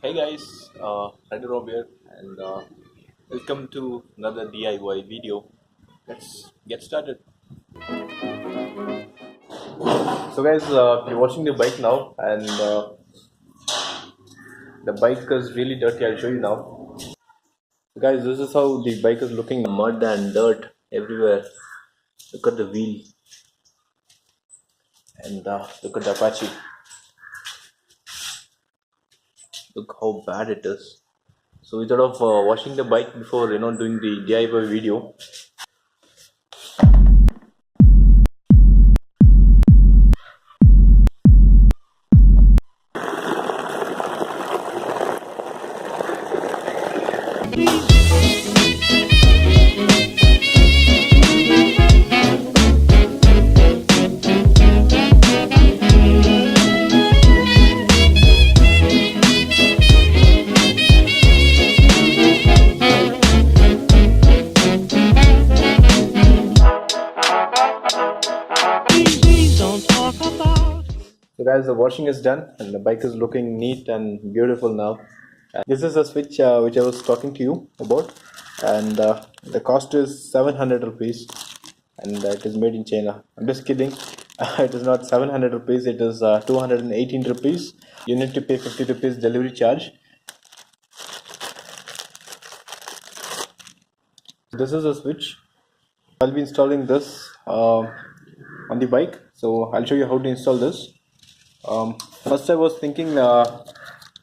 Hey guys, Ryder Rob here, and welcome to another DIY video. Let's get started. So guys, you're watching the bike now, and the bike is really dirty. I'll show you now. So guys, this is how the bike is looking. Mud and dirt everywhere. Look at the wheel, and look at the Apache. Look how bad it is. So instead of washing the bike before doing the DIY video, so guys, the washing is done and the bike is looking neat and beautiful now. This is a switch which I was talking to you about, and the cost is 700 rupees, and it is made in China. I'm just kidding. It is not 700 rupees. It is 218 rupees. You need to pay 50 rupees delivery charge. This is a switch. I'll be installing this on the bike. So I'll show you how to install this. First I was thinking to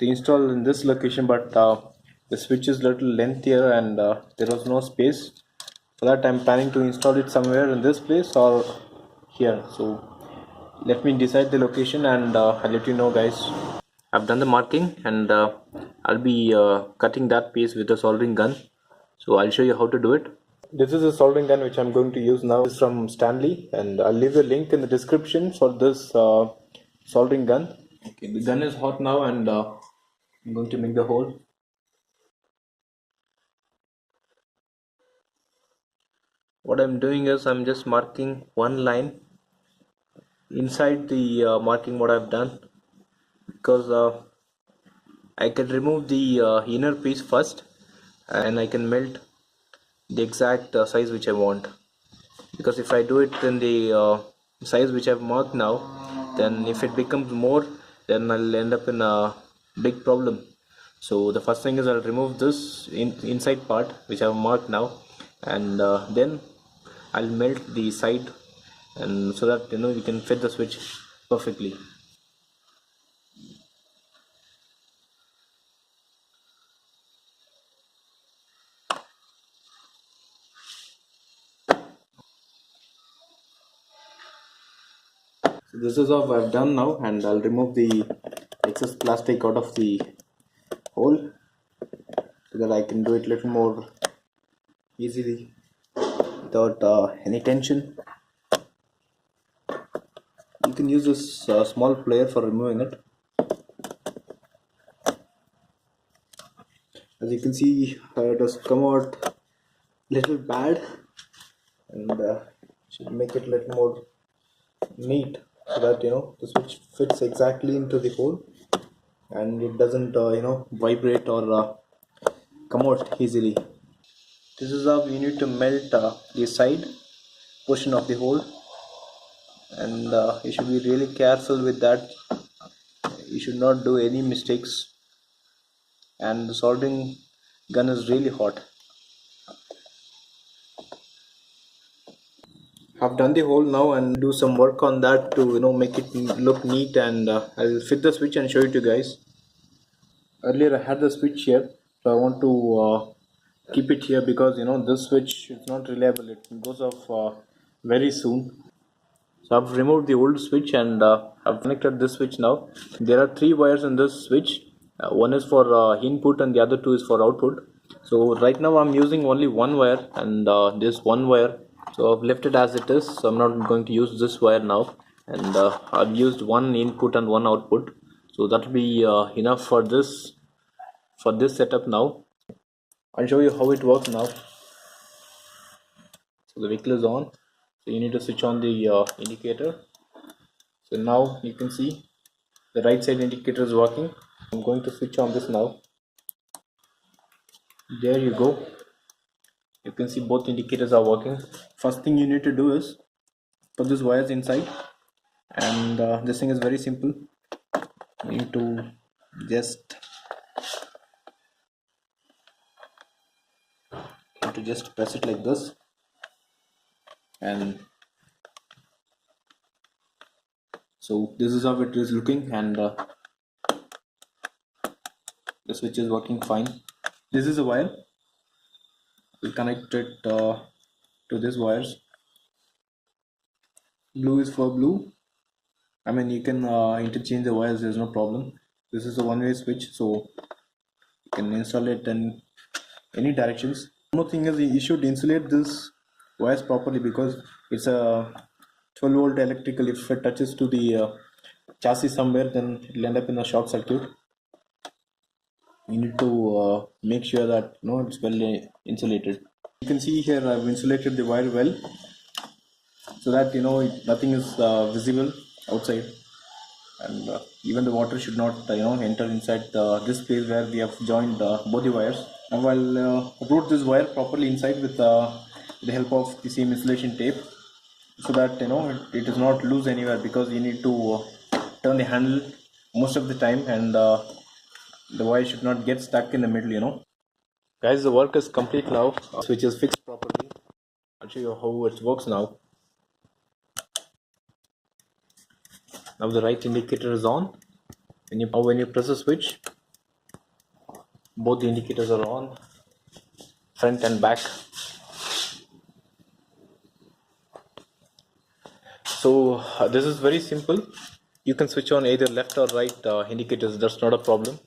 install in this location, but the switch is little lengthier and there was no space. For that I'm planning to install it somewhere in this place or here. So let me decide the location and I'll let you know guys. I've done the marking and I'll be cutting that piece with a soldering gun. So I'll show you how to do it. This is a soldering gun which I'm going to use now. It's from Stanley, and I'll leave a link in the description for this soldering gun. Okay, the gun is hot now, and I'm going to make the hole. What I'm doing is I'm just marking one line inside the marking what I've done, because I can remove the inner piece first and I can melt the exact size which I want. Because if I do it in the size which I've marked now, then if it becomes more, then I'll end up in a big problem. So the first thing is I'll remove this inside part which I've marked now, and then I'll melt the side, and so that you can fit the switch perfectly. So this is all I've done now, and I'll remove the excess plastic out of the hole so that I can do it a little more easily without any tension. You can use this small plier for removing it. As you can see, it has come out little bad, and should make it a little more neat so that the switch fits exactly into the hole and it doesn't vibrate or come out easily. This is how you need to melt the side portion of the hole, and you should be really careful with that. You should not do any mistakes, and the soldering gun is really hot. I've done the hole now and do some work on that to make it look neat, and I'll fit the switch and show it to you guys. Earlier I had the switch here, so I want to keep it here because this switch is not reliable. It goes off very soon. So I've removed the old switch and I've connected this switch now. There are three wires in this switch. One is for input and the other two is for output. So right now I'm using only one wire and this one wire. So I've left it as it is. So I'm not going to use this wire now. And I've used one input and one output. So that will be enough for this setup now. I'll show you how it works now. So the vehicle is on. So you need to switch on the indicator. So now you can see the right side indicator is working. I'm going to switch on this now. There you go. You can see both indicators are working. First thing you need to do is put these wires inside, and this thing is very simple. You need to just press it like this, and so this is how it is looking, and the switch is working fine. This is a wire. We'll connect it to these wires. Blue is for blue. I mean, you can interchange the wires, there's no problem. This is a one-way switch, so you can install it in any directions. One more thing is you should insulate this wires properly, because it's a 12 volt electrical. If it touches to the chassis somewhere, then it'll end up in a short circuit. You need to make sure that it's well insulated. You can see here I've insulated the wire well, so that nothing is visible outside, and even the water should not enter inside this place where we have joined both the wires. Now I'll route this wire properly inside with the help of the same insulation tape, so that it is not loose anywhere, because you need to turn the handle most of the time, and the wire should not get stuck in the middle. Guys, the work is complete now. Switch is fixed properly. I'll show you how it works now. Now the right indicator is on. When you press the switch, both the indicators are on, front and back. So this is very simple. You can switch on either left or right indicators, that's not a problem.